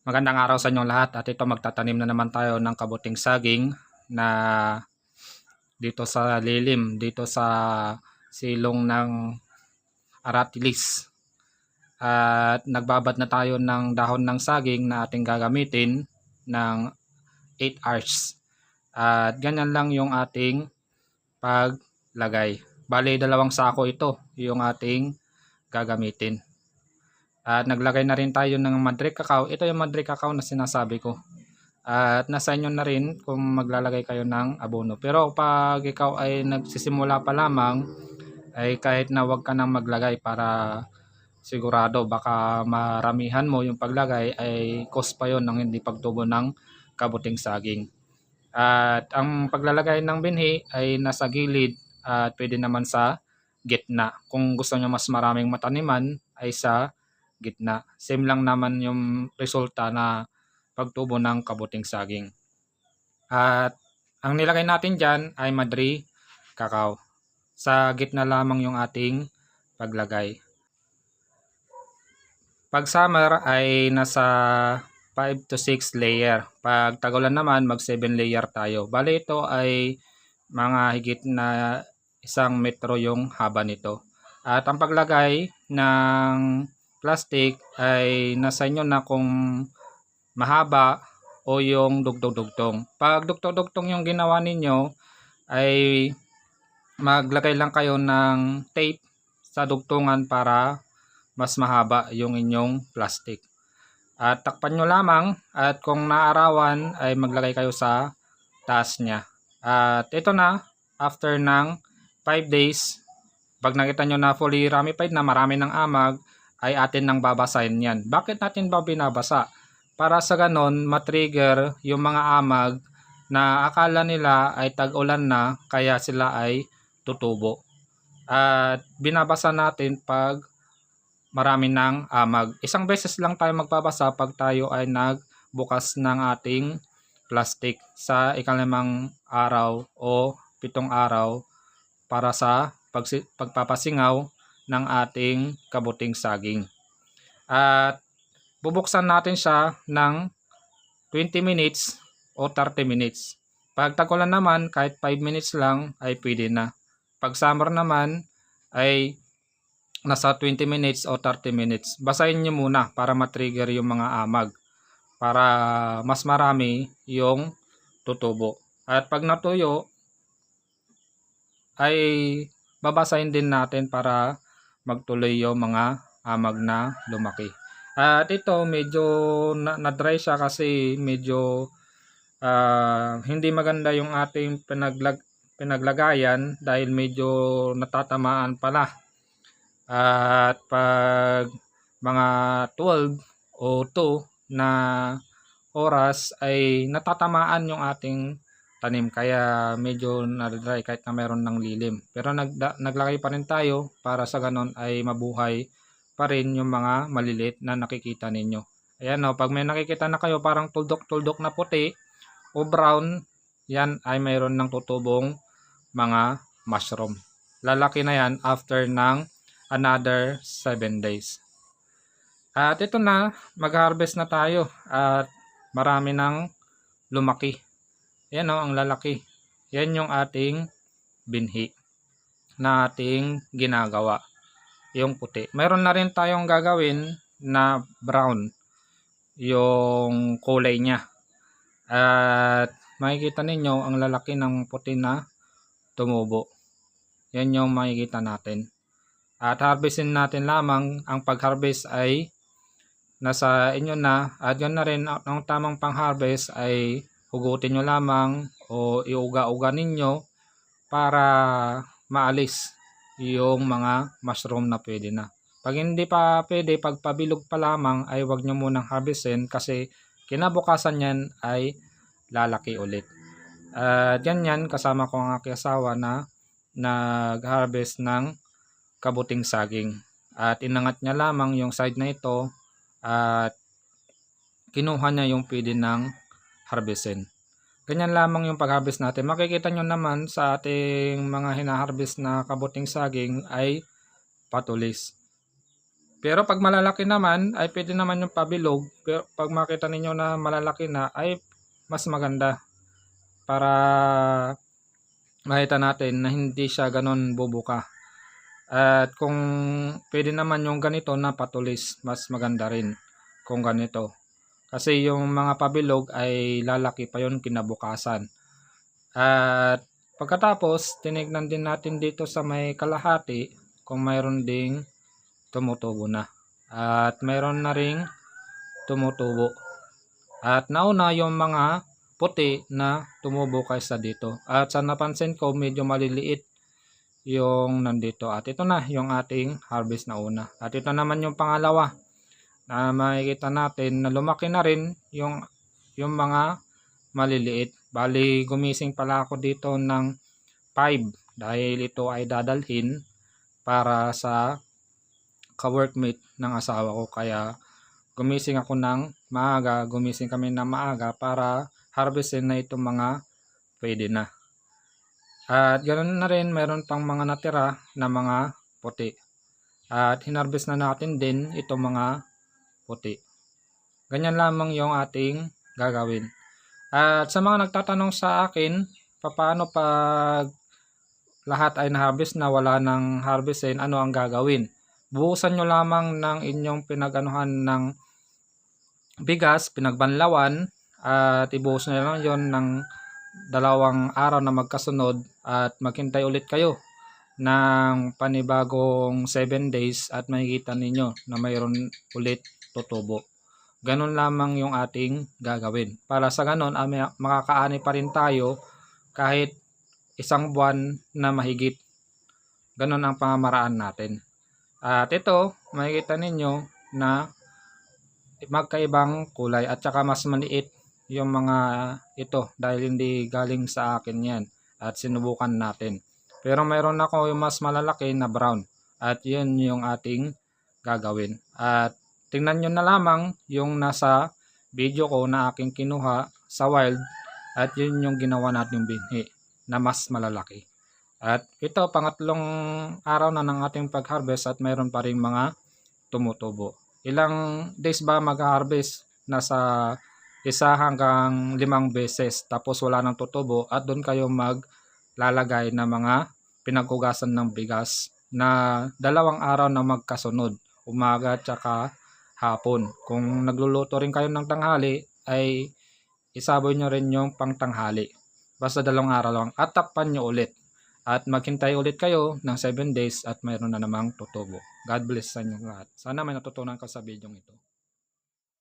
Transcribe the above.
Magandang araw sa inyong lahat at ito magtatanim na naman tayo ng kabuting saging na dito sa lilim, dito sa silong ng aratilis. At nagbabad na tayo ng dahon ng saging na ating gagamitin ng 8 hours. At ganyan lang yung ating paglagay. Bali, 2 sako ito yung ating gagamitin. At naglagay na rin tayo ng madre cacao. Ito yung madre cacao na sinasabi ko. At nasa inyo na rin kung maglalagay kayo ng abono. Pero pag ikaw ay nagsisimula pa lamang, ay kahit na wag ka nang maglagay para sigurado baka maramihan mo yung paglagay ay cost pa yon ng hindi pagtubo ng kabuting saging. At ang paglalagay ng binhi ay nasa gilid at pwede naman sa gitna. Kung gusto nyo mas maraming mataniman ay sa gitna. Same lang naman yung resulta na pagtubo ng kabuting saging. At ang nilagay natin dyan ay madre cacao. Sa gitna lamang yung ating paglagay. Pag summer ay nasa 5 to 6 layer. Pag tagulan naman mag 7 layer tayo. Bali ito ay mga higit na 1 metro yung haba nito. At ang paglagay ng plastic ay nasa inyo na kung mahaba o yung dugtong-dugtong. Pag dugtong-dugtong yung ginawa ninyo ay maglagay lang kayo ng tape sa dugtungan para mas mahaba yung inyong plastic. At takpan nyo lamang at kung naarawan ay maglagay kayo sa taas niya. At ito na, after ng 5 days, pag nakita nyo na fully ramified na marami ng amag, ay atin nang babasahin yan. Bakit natin ba binabasa? Para sa ganon, matrigger yung mga amag na akala nila ay tag-ulan na kaya sila ay tutubo. At binabasa natin pag marami ng amag. Isang beses lang tayo magbabasa pag tayo ay nagbukas ng ating plastic sa ikalimang araw o 7 araw para sa pagpapasingaw ng ating kabuting saging. At bubuksan natin siya ng 20 minutes o 30 minutes. Pag tagulan naman, kahit 5 minutes lang ay pwede na. Pag summer naman ay nasa 20 minutes o 30 minutes. Basahin nyo muna para matrigger yung mga amag. Para mas marami yung tutubo. At pag natuyo, ay babasahin din natin para magtuloy yung mga amag na lumaki. At ito medyo na-dry siya kasi medyo hindi maganda yung ating pinaglagayan dahil medyo natatamaan pala. At pag mga 12 o 2 na oras ay natatamaan yung ating tanim kaya medyo na-dry kahit na meron ng lilim. Pero naglagay pa rin tayo para sa ganon ay mabuhay pa rin yung mga maliliit na nakikita ninyo. Ayan o, pag may nakikita na kayo parang tuldok-tuldok na puti o brown, yan ay mayroon ng tutubong mga mushroom. Lalaki na yan after ng another 7 days. At ito na, mag-harvest na tayo at marami nang lumaki. Yan o, ang lalaki. Yan yung ating binhi na ating ginagawa. Yung puti. Mayroon na rin tayong gagawin na brown. Yung kulay niya. At makikita ninyo ang lalaki ng puti na tumubo. Yan yung makikita natin. At harvestin natin lamang. Ang pag-harvest ay nasa inyo na. At yun na rin ang tamang pang-harvest ay hugutin nyo lamang o iuga-uga ninyo para maalis yung mga mushroom na pwede na. Pag hindi pa pwede, pag pabilog pa lamang ay wag nyo munang harvestin kasi kinabukasan yan ay lalaki ulit. Yan kasama ko ang aking asawa na nag-harvest ng kabuting saging. At inangat niya lamang yung side na ito at kinuha niya yung pwede ng harvestin. Ganyan lamang yung pag-harvest natin. Makikita nyo naman sa ating mga hina-harvest na kabuting saging ay patulis. Pero pag malalaki naman ay pwede naman yung pabilog. Pero pag makita ninyo na malalaki na ay mas maganda para makita natin na hindi siya ganon bubuka. At kung pwede naman yung ganito na patulis, mas maganda rin kung ganito. Kasi yung mga pabilog ay lalaki pa yun kinabukasan. At pagkatapos, tinignan din natin dito sa may kalahati kung mayroon ding tumutubo na. At mayroon na ring tumutubo. At nauna yung mga puti na tumubo kaysa dito. At sa napansin ko, medyo maliliit yung nandito. At ito na yung ating harvest na una. At ito naman yung pangalawa na makikita natin na lumaki na rin yung mga maliliit. Bali, gumising pala ako dito ng 5 dahil ito ay dadalhin para sa ka-workmate ng asawa ko. Kaya gumising ako ng maaga, gumising kami ng maaga para harvestin na itong mga pwede na. At ganoon na rin, meron pang mga natira na mga puti. At hinarvest na natin din itong mga puti. Ganyan lamang yung ating gagawin. At sa mga nagtatanong sa akin, paano pag lahat ay na-harvest na wala nang harvestin, ano ang gagawin? Buhusan nyo lamang ng inyong pinag-anuhan ng bigas, pinagbanlawan, at ibuhos nyo lang yon ng 2 araw na magkasunod at maghintay ulit kayo ng panibagong 7 days at makikita ninyo na mayroon ulit tutubo. Ganon lamang yung ating gagawin. Para sa ganon, makakaani pa rin tayo kahit 1 buwan na mahigit. Ganon ang pamamaraan natin. At ito, makikita ninyo na magkaibang kulay at saka mas maliit yung mga ito dahil hindi galing sa akin yan at sinubukan natin. Pero mayroon ako yung mas malalaki na brown at yun yung ating gagawin. At tingnan nyo na lamang yung nasa video ko na aking kinuha sa wild at yun yung ginawa natin binhi na mas malalaki. At ito, pangatlong araw na ng ating pag-harvest at mayroon pa rin mga tumutubo. Ilang days ba mag-harvest? Nasa 1 hanggang 5 beses tapos wala nang tutubo at doon kayo maglalagay ng mga pinaghugasan ng bigas na 2 araw na magkasunod, umaga at saka hapon. Kung nagluluto rin kayo ng tanghali ay isaboy nyo rin yung pangtanghali. Basta 2 araw lang at takpan nyo ulit. At maghintay ulit kayo ng 7 days at mayroon na namang tutubo. God bless sa inyo lahat. Sana may natutunan ka sa video ito.